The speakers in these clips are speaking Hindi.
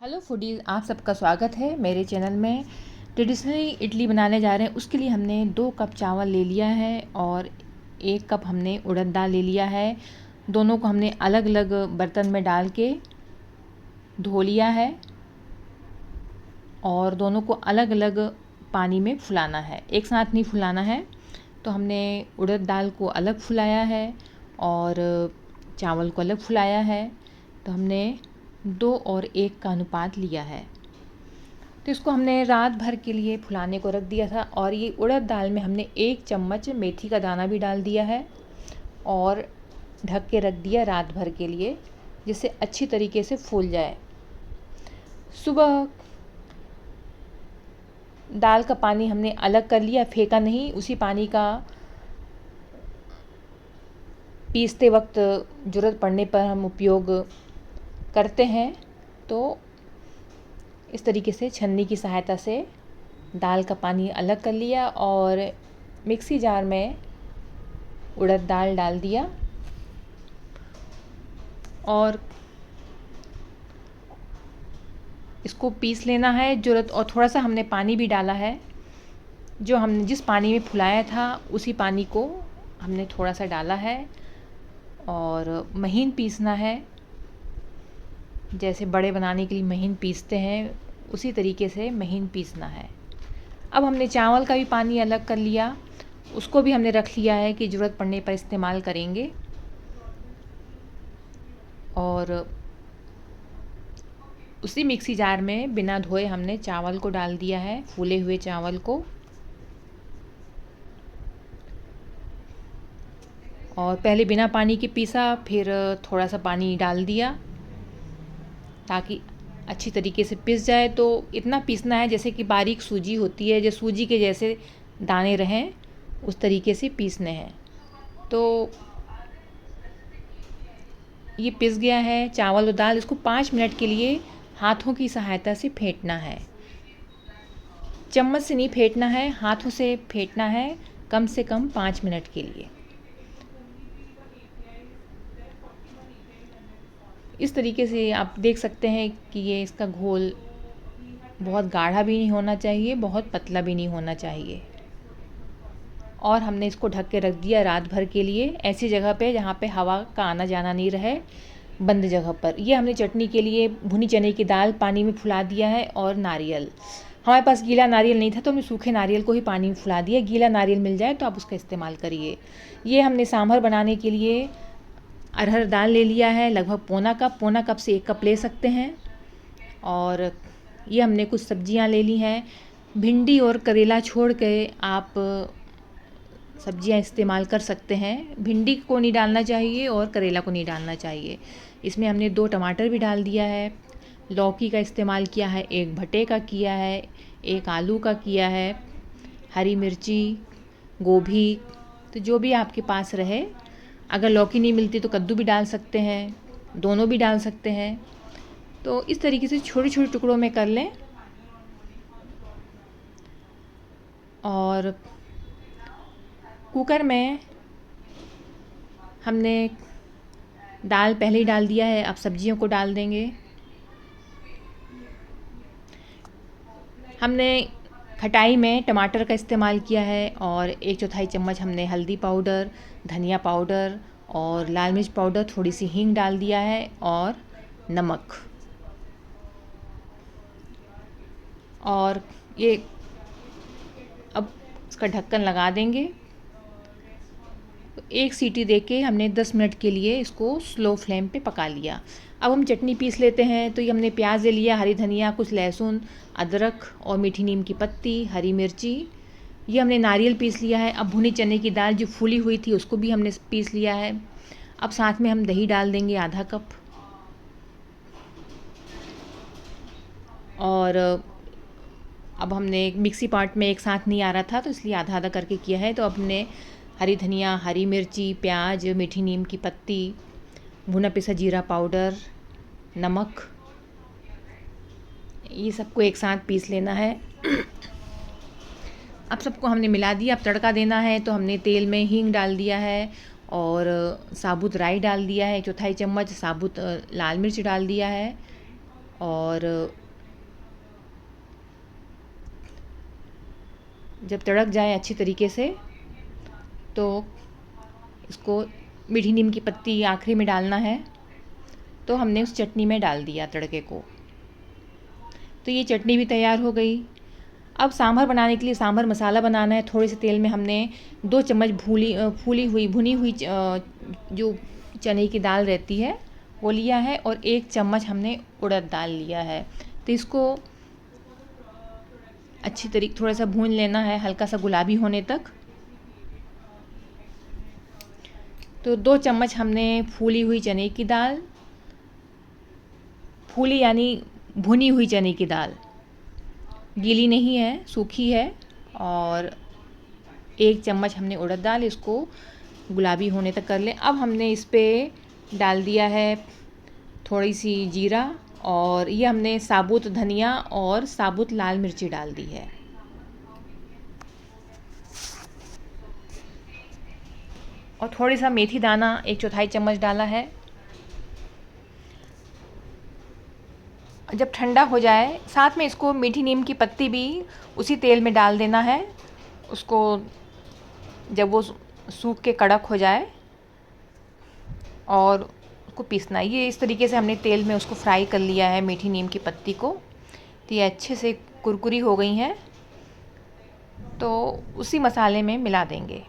हेलो फूडीज़, आप सबका स्वागत है मेरे चैनल में। ट्रेडिशनली इडली बनाने जा रहे हैं। उसके लिए हमने 2 कप चावल ले लिया है और 1 कप हमने उड़द दाल ले लिया है। दोनों को हमने अलग अलग बर्तन में डाल के धो लिया है और दोनों को अलग अलग पानी में फुलाना है, एक साथ नहीं फुलाना है। तो हमने उड़द दाल को अलग फुलाया है और चावल को अलग फुलाया है। तो हमने 2 और 1 का अनुपात लिया है। तो इसको हमने रात भर के लिए फुलाने को रख दिया था और ये उड़द दाल में हमने 1 चम्मच मेथी का दाना भी डाल दिया है और ढक के रख दिया रात भर के लिए, जिससे अच्छी तरीके से फूल जाए। सुबह दाल का पानी हमने अलग कर लिया, फेंका नहीं, उसी पानी का पीसते वक्त ज़रूरत पड़ने पर हम उपयोग करते हैं। तो इस तरीके से छन्नी की सहायता से दाल का पानी अलग कर लिया और मिक्सी जार में उड़द दाल डाल दिया और इसको पीस लेना है ज़रूरत। और थोड़ा सा हमने पानी भी डाला है, जो हमने जिस पानी में फुलाया था उसी पानी को हमने थोड़ा सा डाला है और महीन पीसना है। जैसे बड़े बनाने के लिए महीन पीसते हैं, उसी तरीके से महीन पीसना है। अब हमने चावल का भी पानी अलग कर लिया, उसको भी हमने रख लिया है कि ज़रूरत पड़ने पर इस्तेमाल करेंगे। और उसी मिक्सी जार में बिना धोए हमने चावल को डाल दिया है, फूले हुए चावल को। और पहले बिना पानी के पीसा, फिर थोड़ा सा पानी डाल दिया ताकि अच्छी तरीके से पिस जाए। तो इतना पीसना है जैसे कि बारीक सूजी होती है, जो सूजी के जैसे दाने रहें, उस तरीके से पीसने हैं। तो ये पिस गया है चावल और दाल। इसको 5 मिनट के लिए हाथों की सहायता से फेंटना है। चम्मच से नहीं फेंटना है, हाथों से फेंटना है, कम से कम 5 मिनट के लिए। इस तरीके से आप देख सकते हैं कि ये इसका घोल बहुत गाढ़ा भी नहीं होना चाहिए, बहुत पतला भी नहीं होना चाहिए। और हमने इसको ढक के रख दिया रात भर के लिए, ऐसी जगह पे जहाँ पे हवा का आना जाना नहीं रहे, बंद जगह पर। ये हमने चटनी के लिए भुनी चने की दाल पानी में फुला दिया है और नारियल। हमारे पास गीला नारियल नहीं था तो हमने सूखे नारियल को ही पानी में फुला दिया। गीला नारियल मिल जाए तो आप उसका इस्तेमाल करिए। ये हमने सांभर बनाने के लिए अरहर दाल ले लिया है, लगभग पौना कप से 1 कप ले सकते हैं। और ये हमने कुछ सब्जियां ले ली हैं। भिंडी और करेला छोड़ के आप सब्जियां इस्तेमाल कर सकते हैं। भिंडी को नहीं डालना चाहिए और करेला को नहीं डालना चाहिए। इसमें हमने 2 टमाटर भी डाल दिया है, लौकी का इस्तेमाल किया है, 1 भटे का किया है, 1 आलू का किया है, हरी मिर्ची, गोभी, तो जो भी आपके पास रहे। अगर लौकी नहीं मिलती तो कद्दू भी डाल सकते हैं, दोनों भी डाल सकते हैं। तो इस तरीके से छोटे छोटे टुकड़ों में कर लें। और कुकर में हमने दाल पहले ही डाल दिया है, अब सब्जियों को डाल देंगे। हमने खटाई में टमाटर का इस्तेमाल किया है और 1/4 चम्मच हमने हल्दी पाउडर, धनिया पाउडर और लाल मिर्च पाउडर, थोड़ी सी हींग डाल दिया है और नमक। और ये अब इसका ढक्कन लगा देंगे। 1 सीटी देके हमने 10 मिनट के लिए इसको स्लो फ्लेम पे पका लिया। अब हम चटनी पीस लेते हैं। तो ये हमने प्याज ले लिया, हरी धनिया, कुछ लहसुन, अदरक और मीठी नीम की पत्ती, हरी मिर्ची। ये हमने नारियल पीस लिया है। अब भुनी चने की दाल जो फूली हुई थी उसको भी हमने पीस लिया है। अब साथ में हम दही डाल देंगे आधा कप। और अब हमने एक मिक्सी पार्ट में एक साथ नहीं आ रहा था तो इसलिए आधा आधा करके किया है। तो अब हमने हरी धनिया, हरी मिर्ची, प्याज, मीठी नीम की पत्ती, भुना पिसा जीरा पाउडर, नमक, ये सबको एक साथ पीस लेना है। अब सबको हमने मिला दिया। अब तड़का देना है तो हमने तेल में हींग डाल दिया है और साबुत राई डाल दिया है, 1/4 चम्मच साबुत लाल मिर्च डाल दिया है और जब तड़क जाए अच्छी तरीके से तो इसको मीठी नीम की पत्ती आखिरी में डालना है। तो हमने उस चटनी में डाल दिया तड़के को। तो ये चटनी भी तैयार हो गई। अब सांभर बनाने के लिए सांभर मसाला बनाना है। थोड़े से तेल में हमने 2 चम्मच भुनी हुई जो चने की दाल रहती है वो लिया है, और 1 चम्मच हमने उड़द दाल लिया है। तो इसको अच्छी तरीके थोड़ा सा भून लेना है, हल्का सा गुलाबी होने तक। तो 2 चम्मच हमने फूली हुई चने की दाल, फूली यानी भुनी हुई चने की दाल, गीली नहीं है, सूखी है, और 1 चम्मच हमने उड़द दाल, इसको गुलाबी होने तक कर लें। अब हमने इस पे डाल दिया है थोड़ी सी जीरा, और ये हमने साबुत धनिया और साबुत लाल मिर्ची डाल दी है। और थोड़ी सा मेथी दाना 1/4 चम्मच डाला है। जब ठंडा हो जाए, साथ में इसको मीठी नीम की पत्ती भी उसी तेल में डाल देना है। उसको जब वो सूख के कड़क हो जाए और उसको पीसना है। ये इस तरीके से हमने तेल में उसको फ्राई कर लिया है मीठी नीम की पत्ती को। तो ये अच्छे से कुरकुरी हो गई हैं। तो उसी मसाले में मिला देंगे।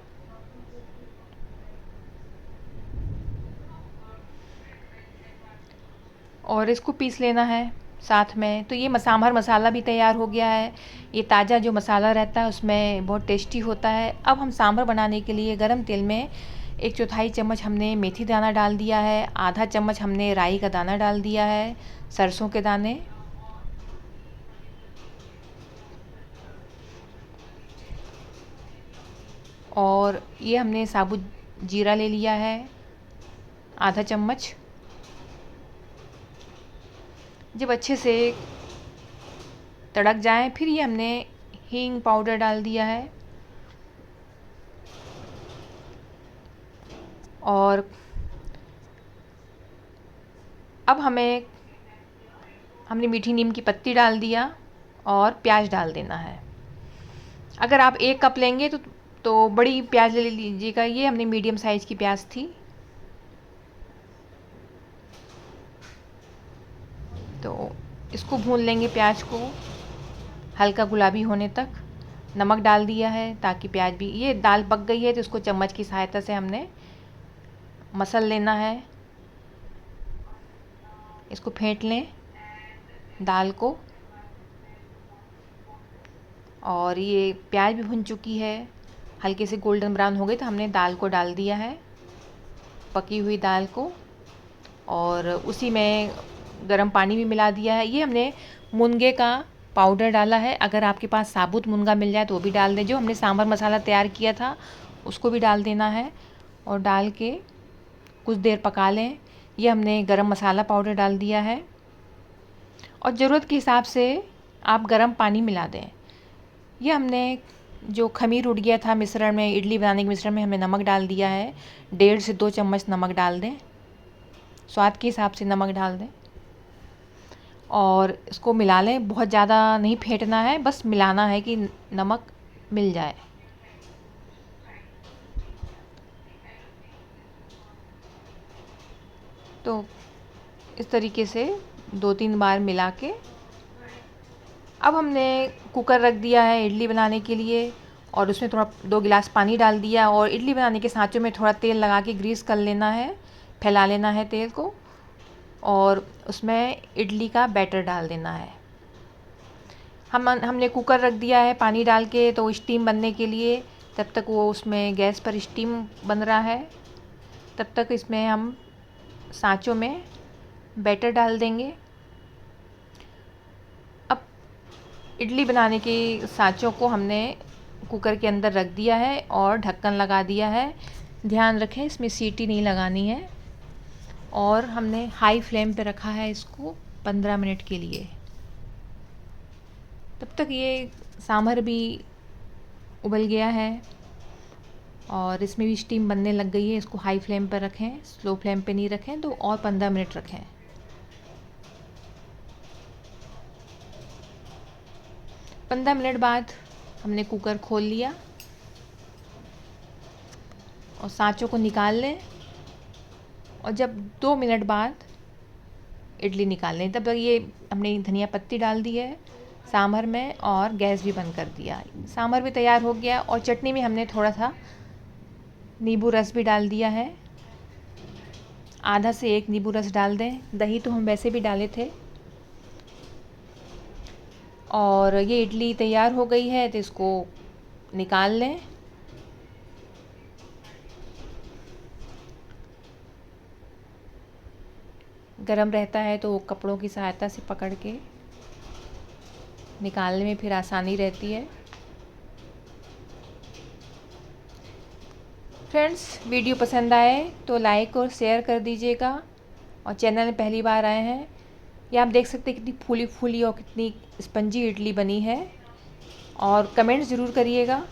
और इसको पीस लेना है साथ में। तो ये सांभर मसाला भी तैयार हो गया है। ये ताज़ा जो मसाला रहता है उसमें बहुत टेस्टी होता है। अब हम सांभर बनाने के लिए गरम तेल में 1/4 चम्मच हमने मेथी दाना डाल दिया है, आधा चम्मच हमने राई का दाना डाल दिया है, सरसों के दाने, और ये हमने साबुत जीरा ले लिया है आधा चम्मच। जब अच्छे से तड़क जाए फिर ये हमने हींग पाउडर डाल दिया है, और अब हमने मीठी नीम की पत्ती डाल दिया और प्याज डाल देना है। अगर आप 1 कप लेंगे तो बड़ी प्याज ले लीजिएगा। ये हमने मीडियम साइज़ की प्याज थी। तो इसको भून लेंगे प्याज को हल्का गुलाबी होने तक। नमक डाल दिया है ताकि प्याज भी, ये दाल पक गई है तो इसको चम्मच की सहायता से हमने मसल लेना है। इसको फेंट लें दाल को। और ये प्याज भी भुन चुकी है, हल्के से गोल्डन ब्राउन हो गई तो हमने दाल को डाल दिया है, पकी हुई दाल को, और उसी में गर्म पानी भी मिला दिया है। ये हमने मुनगे का पाउडर डाला है। अगर आपके पास साबुत मुनगा मिल जाए तो वो भी डाल दें। जो हमने सांभर मसाला तैयार किया था उसको भी डाल देना है, और डाल के कुछ देर पका लें। ये हमने गरम मसाला पाउडर डाल दिया है, और ज़रूरत के हिसाब से आप गरम पानी मिला दें। ये हमने जो खमीर उड़ गया था मिश्रण में, इडली बनाने के मिश्रण में, हमने नमक डाल दिया है। 1.5 से 2 चम्मच नमक डाल दें, स्वाद के हिसाब से नमक डाल दें, और इसको मिला लें। बहुत ज़्यादा नहीं फेंटना है, बस मिलाना है कि नमक मिल जाए। तो इस तरीके से 2-3 बार मिला के अब हमने कुकर रख दिया है इडली बनाने के लिए, और उसमें थोड़ा 2 गिलास पानी डाल दिया, और इडली बनाने के सांचों में थोड़ा तेल लगा के ग्रीस कर लेना है, फैला लेना है तेल को, और उसमें इडली का बैटर डाल देना है। हमने कुकर रख दिया है पानी डाल के तो स्टीम बनने के लिए। तब तक वो उसमें गैस पर स्टीम बन रहा है, तब तक इसमें हम सांचों में बैटर डाल देंगे। अब इडली बनाने के सांचों को हमने कुकर के अंदर रख दिया है और ढक्कन लगा दिया है। ध्यान रखें इसमें सीटी नहीं लगानी है, और हमने हाई फ्लेम पे रखा है इसको 15 मिनट के लिए। तब तक ये सांभर भी उबल गया है और इसमें भी स्टीम बनने लग गई है। इसको हाई फ्लेम पर रखें, स्लो फ्लेम पे नहीं रखें, तो और 15 मिनट रखें। 15 मिनट बाद हमने कुकर खोल लिया और सांचों को निकाल लें। और जब 2 मिनट बाद इडली निकाल लें, तब तक ये हमने धनिया पत्ती डाल दी है सांभर में और गैस भी बंद कर दिया। सांभर भी तैयार हो गया और चटनी में हमने थोड़ा सा नींबू रस भी डाल दिया है। आधा से 1 नींबू रस डाल दें। दही तो हम वैसे भी डाले थे। और ये इडली तैयार हो गई है तो इसको निकाल लें। गरम रहता है तो कपड़ों की सहायता से पकड़ के निकालने में फिर आसानी रहती है। फ्रेंड्स, वीडियो पसंद आए तो लाइक और शेयर कर दीजिएगा। और चैनल में पहली बार आए हैं, ये आप देख सकते हैं कितनी फूली फूली और कितनी स्पंजी इडली बनी है। और कमेंट्स ज़रूर करिएगा।